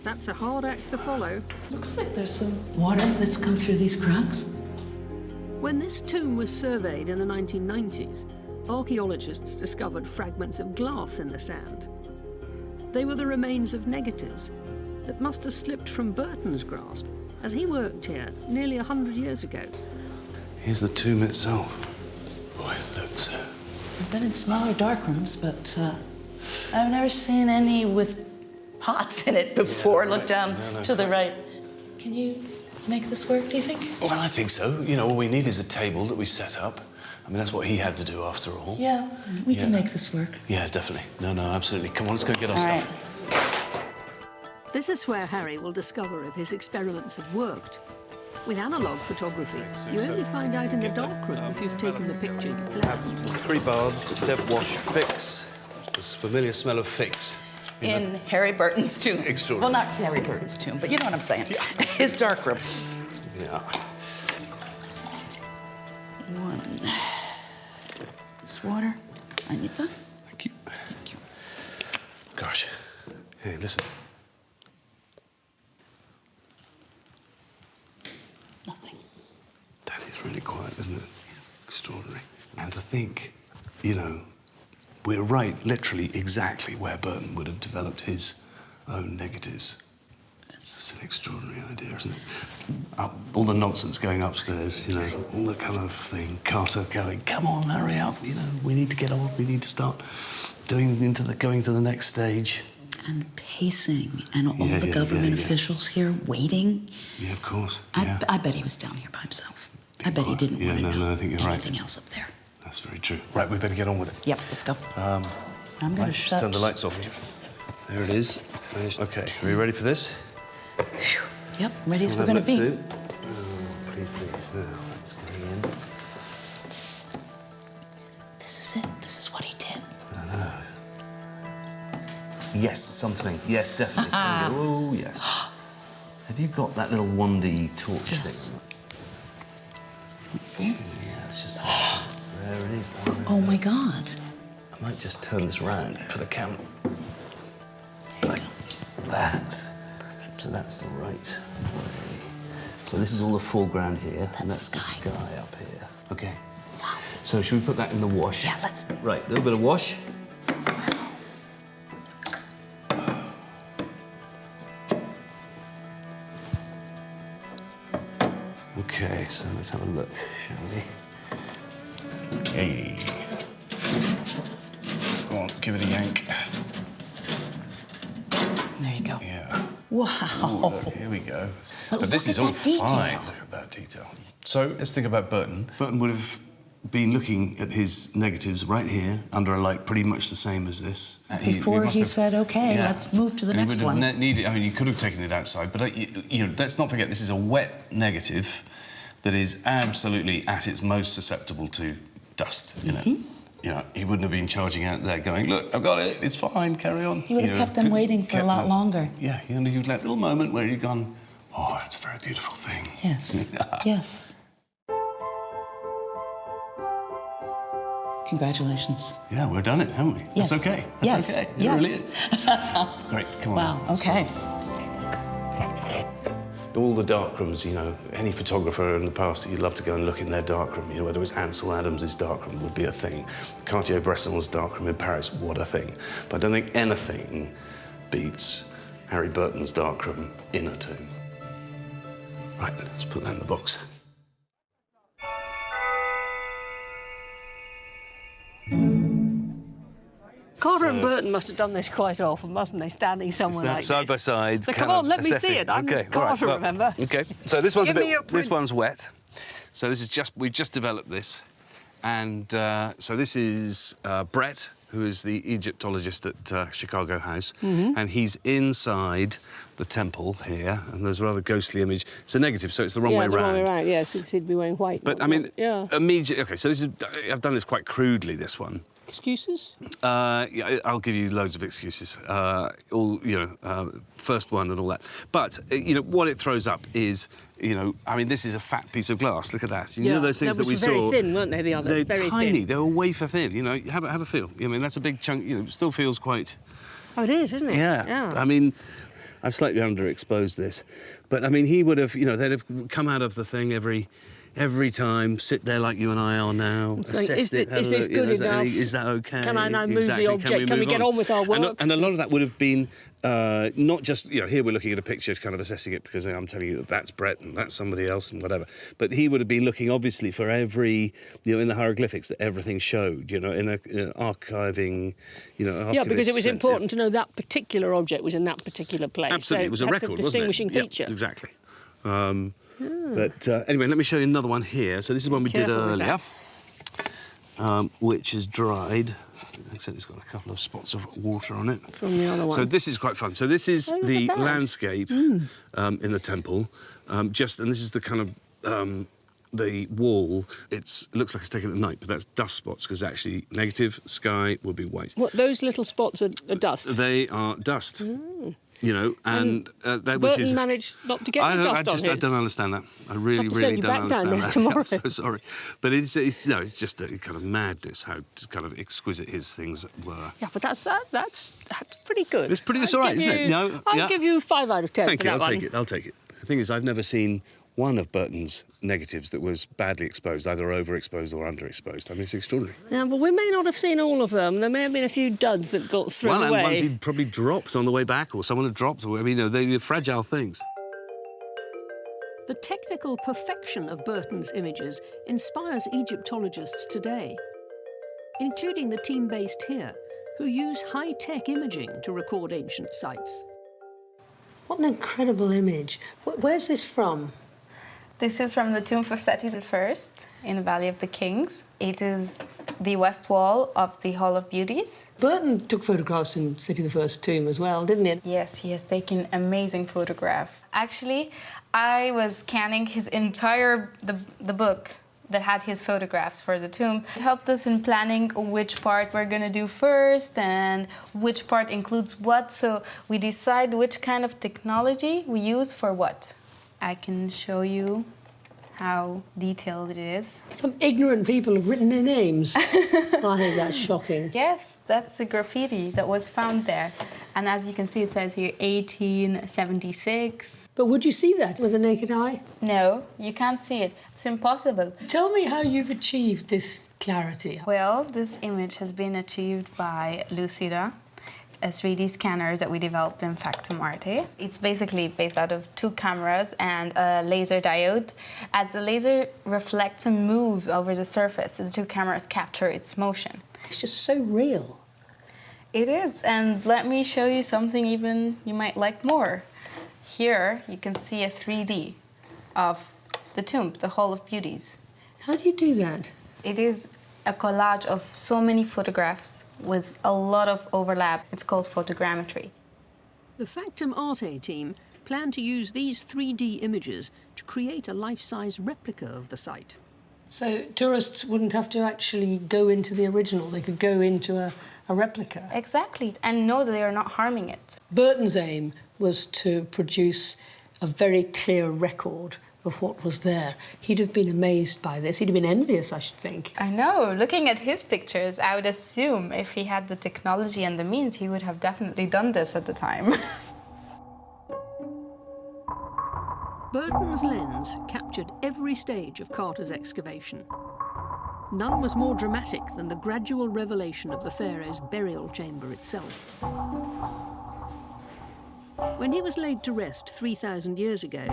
That's a hard act to follow. Looks like there's some water that's come through these cracks. When this tomb was surveyed in the 1990s, archaeologists discovered fragments of glass in the sand. They were the remains of negatives that must have slipped from Burton's grasp as he worked here nearly 100 years ago. Here's the tomb itself. Boy, it looks... I've been in smaller darkrooms, but I've never seen any with Pots in it before. Yeah, Look right. down No, to the right. Can you make this work, do you think? Well, I think so. You know, all we need is a table that we set up. I mean, that's what he had to do after all. Yeah, we can make this work. Yeah, definitely. No, absolutely. Come on, let's go get our All stuff. This is where Harry will discover if his experiments have worked. With analogue photography, you only find out in the darkroom if you've taken the picture you planned. 3 baths, Dev wash, fix. This familiar smell of fix. In Harry Burton's tomb. Extraordinary. Well, not Harry Burton's tomb, but you know what I'm saying. Yeah. His darkroom. Yeah. 1. This water. I need that. Thank you. Thank you. Gosh. Hey, listen. Nothing. That is really quiet, isn't it? Extraordinary. And to think, you know, we're right, literally, exactly where Burton would have developed his own negatives. It's an extraordinary idea, isn't it? All the nonsense going upstairs, you know, all that kind of thing. Carter going, come on, hurry up, you know, we need to get on, we need to start going to the next stage. And pacing, and all the government officials here waiting. Yeah, of course. I bet he was down here by himself. I bet he didn't want to know I think you're anything else up there. That's very true. Right, we better get on with it. Yep, let's go. I'm going to Just shut. turn the lights off. There it is. Okay, are we ready for this? Yep, ready as we're going to be. Oh, please, please, now, let's go in. This is it. This is what he did. I know. Yes, something. Yes, definitely. Oh, yes. Have you got that little wandy torch thing? Yeah, it's just... There it is. There. Oh, my God. I might just turn this round for the camera. Like that. Perfect. So that's the right way. So this is all the foreground here, and that's the sky up here. Okay. So should we put that in the wash? Yeah, let's... Right, a little bit of wash. Okay, so let's have a look, shall we? Hey. Go on, give it a yank. There you go. Yeah. Wow. Ooh, look, here we go. But this look is at all that detail. fine. Look at that detail. So let's think about Burton. Burton would have been looking at his negatives right here under a light pretty much the same as this. Before he said, OK, let's move to the And next he would one. have needed, I mean, you could have taken it outside, but you know, let's not forget this is a wet negative that is absolutely at its most susceptible to dust. You know, he wouldn't have been charging out there going, "Look, I've got it. It's fine. Carry on." He would have kept them waiting for a lot longer. Yeah, you'd let a little moment where you've gone, "Oh, that's a very beautiful thing." Yes. Yes. Congratulations. Yeah, we've done it, haven't we? Yes. That's okay. That's Yes. okay. It Yes. really is. Great, come on. Wow, okay. All the darkrooms, you know, any photographer in the past, you'd love to go and look in their darkroom. You know, whether it was Ansel Adams's darkroom would be a thing. Cartier-Bresson's darkroom in Paris, what a thing. But I don't think anything beats Harry Burton's darkroom in a tomb. Right, let's put that in the box. Carter and Burton must have done this quite often, mustn't they? Standing somewhere like Side this. by side. So kind come on, of let me see assessing. it. I'm okay, Carter, all right, well, remember? Okay, so this one's Give a me your bit. This print. one's wet. So this is we've just developed this, and so this is Brett, who is the Egyptologist at Chicago House, and he's inside the temple here, and there's a rather ghostly image. It's a negative, so it's the wrong way the wrong round. way round, yes. He'd be wearing white. But not I mean, black. Yeah. immediately. Okay, so this is. I've done this quite crudely. This one. Excuses? Yeah, I'll give you loads of excuses. All first one and all that. But you know what it throws up is, I mean, this is a fat piece of glass. Look at that. You know those things that we saw. They were very thin, weren't they? The others. They're very tiny. Thin. They were wafer thin. You know, have a feel. I mean, that's a big chunk. You know, it still feels quite. Oh, it is, isn't it? Yeah. I mean, I've slightly underexposed this, but I mean, he would have. They'd have come out of the thing every time, sit there like you and I are now, Saying, assess it, is this good enough? Is that okay? Can I now move Exactly. the object? Can we get on with our work? And a lot of that would have been not just, here we're looking at a picture, kind of assessing it because I'm telling you that that's Brett and that's somebody else and whatever. But he would have been looking, obviously, for every, in the hieroglyphics, that everything showed, in an archiving, Yeah, because it was important to know that particular object was in that particular place. Absolutely, so it was a record, wasn't it? distinguishing feature. Yeah, exactly. But anyway, let me show you another one here. So this is one we did earlier, which is dried. Except it's got a couple of spots of water on it. From the other one. So this is quite fun. So this is the landscape in the temple. And this is the kind of the wall. It looks like it's taken at night, but that's dust spots because actually negative sky would be white. What, those little spots are dust? They are dust. And that Burton which is managed not to get the dust on his. I don't understand that. I really send you don't back down understand there that. tomorrow. I'm so sorry, but it's just a kind of madness how kind of exquisite his things were. Yeah, but that's pretty good. It's pretty. It's all right, isn't it? I'll give you 5 out of 10. Thank for you. that I'll one. take it. I'll take it. The thing is, I've never seen one of Burton's negatives that was badly exposed, either overexposed or underexposed. I mean, it's extraordinary. Yeah, but we may not have seen all of them. There may have been a few duds that got thrown away. And ones he'd probably dropped on the way back, or someone had dropped. Or, I mean, they're fragile things. The technical perfection of Burton's images inspires Egyptologists today, including the team based here, who use high-tech imaging to record ancient sites. What an incredible image. Where's this from? This is from the tomb of Seti I in the Valley of the Kings. It is the west wall of the Hall of Beauties. Burton took photographs in City of the First Tomb as well, didn't he? Yes, he has taken amazing photographs. Actually, I was scanning his entire, the book that had his photographs for the tomb. It helped us in planning which part we're gonna do first and which part includes what, so we decide which kind of technology we use for what. I can show you how detailed it is. Some ignorant people have written their names. I think that's shocking. Yes, that's the graffiti that was found there. And as you can see, it says here 1876. But would you see that with a naked eye? No, you can't see it. It's impossible. Tell me how you've achieved this clarity. Well, this image has been achieved by Lucida, a 3D scanner that we developed in Factum Arte. It's basically based out of 2 cameras and a laser diode. As the laser reflects and moves over the surface, the 2 cameras capture its motion. It's just so real. It is, and let me show you something even you might like more. Here you can see a 3D of the tomb, the Hall of Beauties. How do you do that? It is a collage of so many photographs with a lot of overlap. It's called photogrammetry. The Factum Arte team plan to use these 3D images to create a life-size replica of the site. So tourists wouldn't have to actually go into the original, they could go into a replica. Exactly, and know that they are not harming it. Burton's aim was to produce a very clear record of what was there. He'd have been amazed by this. He'd have been envious, I should think. I know. Looking at his pictures, I would assume if he had the technology and the means, he would have definitely done this at the time. Burton's lens captured every stage of Carter's excavation. None was more dramatic than the gradual revelation of the pharaoh's burial chamber itself. When he was laid to rest 3,000 years ago,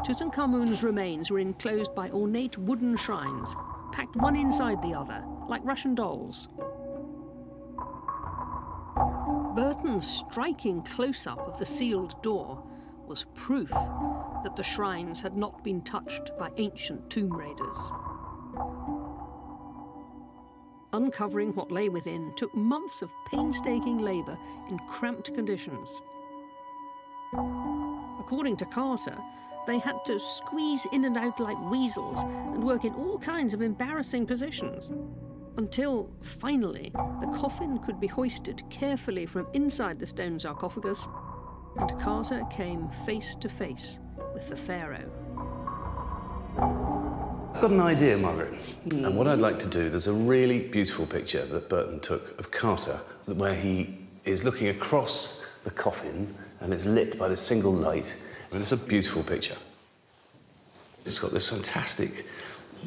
Tutankhamun's remains were enclosed by ornate wooden shrines, packed one inside the other, like Russian dolls. Burton's striking close-up of the sealed door was proof that the shrines had not been touched by ancient tomb raiders. Uncovering what lay within took months of painstaking labour in cramped conditions. According to Carter, they had to squeeze in and out like weasels and work in all kinds of embarrassing positions. Until, finally, the coffin could be hoisted carefully from inside the stone sarcophagus, and Carter came face to face with the pharaoh. I've got an idea, Margaret. And what I'd like to do, there's a really beautiful picture that Burton took of Carter, where he is looking across the coffin and it's lit by this single light. And it's a beautiful picture. It's got this fantastic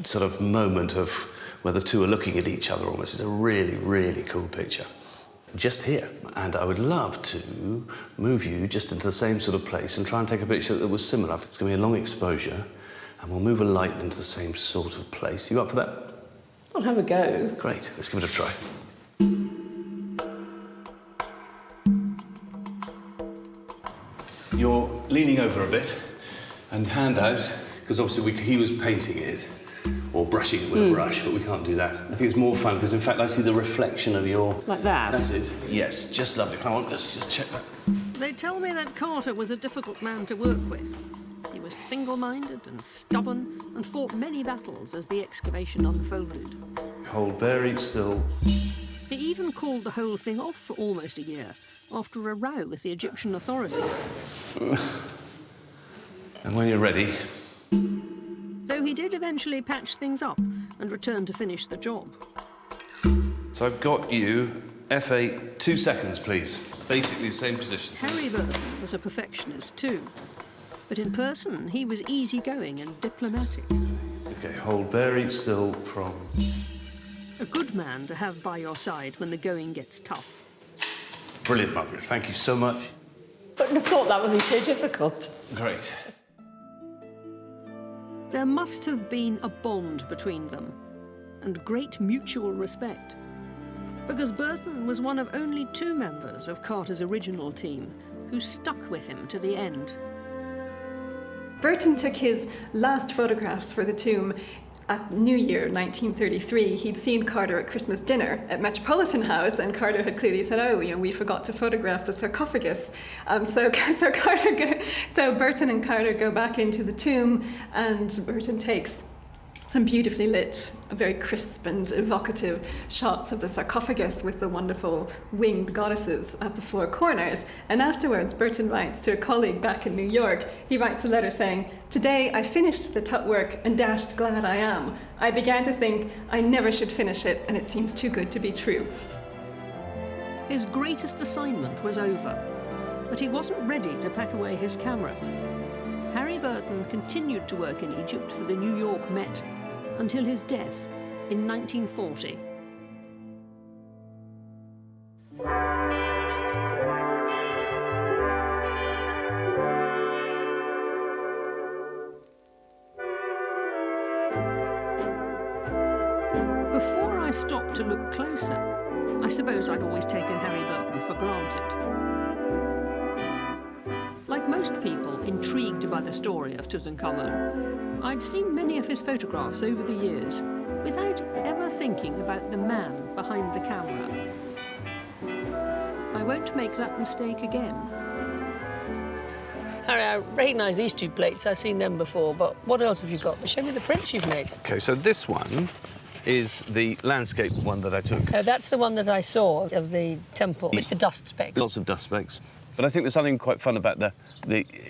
sort of moment of where the two are looking at each other almost. It's a really, really cool picture. Just here. And I would love to move you just into the same sort of place and try and take a picture that was similar. It's going to be a long exposure, and we'll move a light into the same sort of place. You up for that? I'll have a go. Great. Let's give it a try. You're leaning over a bit and hand out, because obviously he was painting it or brushing it with a brush, but we can't do that. I think it's more fun because, in fact, I see the reflection of your... Like that? That's it. Yes, just lovely. Come on, let's just check that. They tell me that Carter was a difficult man to work with. He was single-minded and stubborn and fought many battles as the excavation unfolded. Hold very still. He even called the whole thing off for almost a year after a row with the Egyptian authorities. And when you're ready... Though he did eventually patch things up and return to finish the job. So I've got you, F8, 2 seconds, please. Basically the same position. Harry Burton was a perfectionist too, but in person he was easygoing and diplomatic. Okay, hold very still from... A good man to have by your side when the going gets tough. Brilliant, Margaret. Thank you so much. Wouldn't have thought that would be so difficult. Great. There must have been a bond between them, and great mutual respect, because Burton was one of only 2 members of Carter's original team who stuck with him to the end. Burton took his last photographs for the tomb at New Year 1933, he'd seen Carter at Christmas dinner at Metropolitan House, and Carter had clearly said, "Oh, we forgot to photograph the sarcophagus." So Burton and Carter go back into the tomb, and Burton takes some beautifully lit, very crisp and evocative shots of the sarcophagus with the wonderful winged goddesses at the four corners. And afterwards, Burton writes to a colleague back in New York, he writes a letter saying, "Today I finished the tut work and dashed glad I am. I began to think I never should finish it, and it seems too good to be true." His greatest assignment was over, but he wasn't ready to pack away his camera. Harry Burton continued to work in Egypt for the New York Met until his death in 1940. Before I stopped to look closer, I suppose I'd always taken Harry Burton for granted. Like most people intrigued by the story of Tutankhamun, I'd seen many of his photographs over the years without ever thinking about the man behind the camera. I won't make that mistake again. Harry, I recognise these two plates. I've seen them before, but what else have you got? Show me the prints you've made. OK, so this one is the landscape one that I took. That's the one that I saw of the temple with the dust specks. Lots of dust specks. But I think there's something quite fun about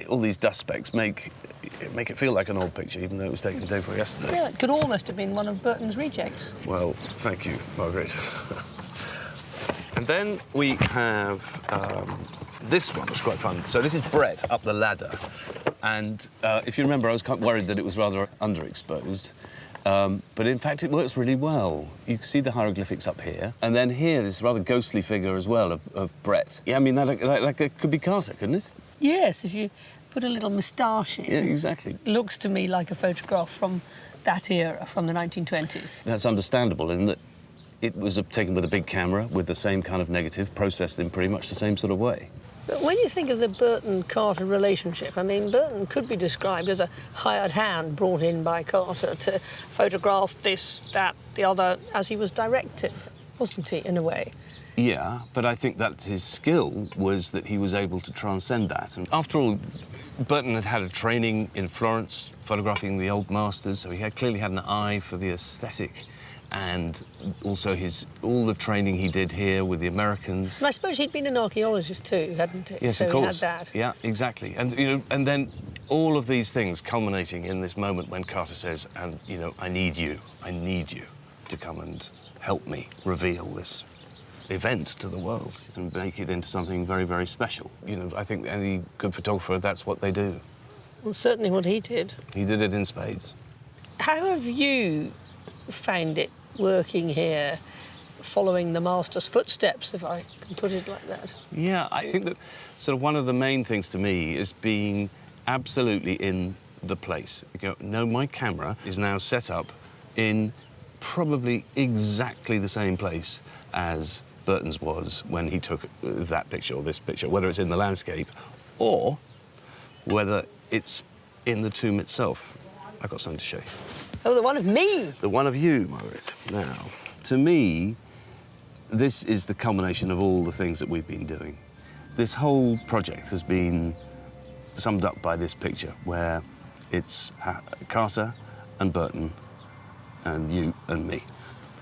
all these dust specks make it feel like an old picture, even though it was taken the day before yesterday. Yeah, it could almost have been one of Burton's rejects. Well, thank you, Margaret. And then we have this one, which is quite fun. So this is Brett up the ladder. And if you remember, I was quite worried that it was rather underexposed. But in fact, it works really well. You can see the hieroglyphics up here. And then here, this rather ghostly figure as well of Brett. Yeah, I mean, that could be Carter, couldn't it? Yes, if you put a little moustache in. Yeah, exactly. It looks to me like a photograph from that era, from the 1920s. That's understandable in that it was taken with a big camera with the same kind of negative, processed in pretty much the same sort of way. But when you think of the Burton-Carter relationship, I mean, Burton could be described as a hired hand brought in by Carter to photograph this, that, the other, as he was directed, wasn't he, in a way? Yeah, but I think that his skill was that he was able to transcend that. And after all, Burton had had a training in Florence, photographing the old masters, so he clearly had an eye for the aesthetic. And also all the training he did here with the Americans. And I suppose he'd been an archaeologist too, hadn't he? Yes, so of course. He had that. Yeah, exactly. And and then all of these things culminating in this moment when Carter says, "And I need you to come and help me reveal this event to the world and make it into something very, very special." I think any good photographer, that's what they do. Well, certainly what he did. He did it in spades. How have you found it working here, following the master's footsteps, if I can put it like that? Yeah, I think that sort of one of the main things to me is being absolutely in the place. My camera is now set up in probably exactly the same place as Burton's was when he took that picture or this picture, whether it's in the landscape or whether it's in the tomb itself. I've got something to show you. Oh, the one of me! The one of you, Margaret. Now, to me, this is the culmination of all the things that we've been doing. This whole project has been summed up by this picture, where it's Carter and Burton and you and me.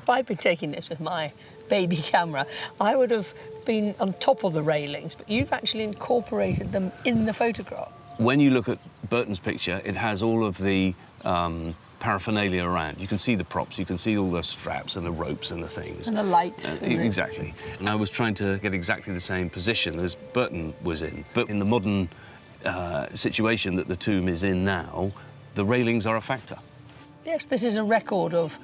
If I'd been taking this with my baby camera, I would have been on top of the railings, but you've actually incorporated them in the photograph. When you look at Burton's picture, it has all of the paraphernalia around. You can see the props, you can see all the straps and the ropes and the things. And the lights. Exactly. And I was trying to get exactly the same position as Burton was in. But in the modern situation that the tomb is in now, the railings are a factor. Yes, this is a record of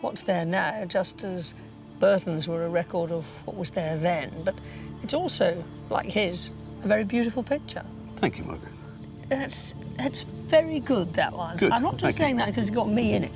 what's there now, just as Burton's were a record of what was there then. But it's also, like his, a very beautiful picture. Thank you, Margaret. That's very good, that one. Good. I'm not just saying that because it's got me in it.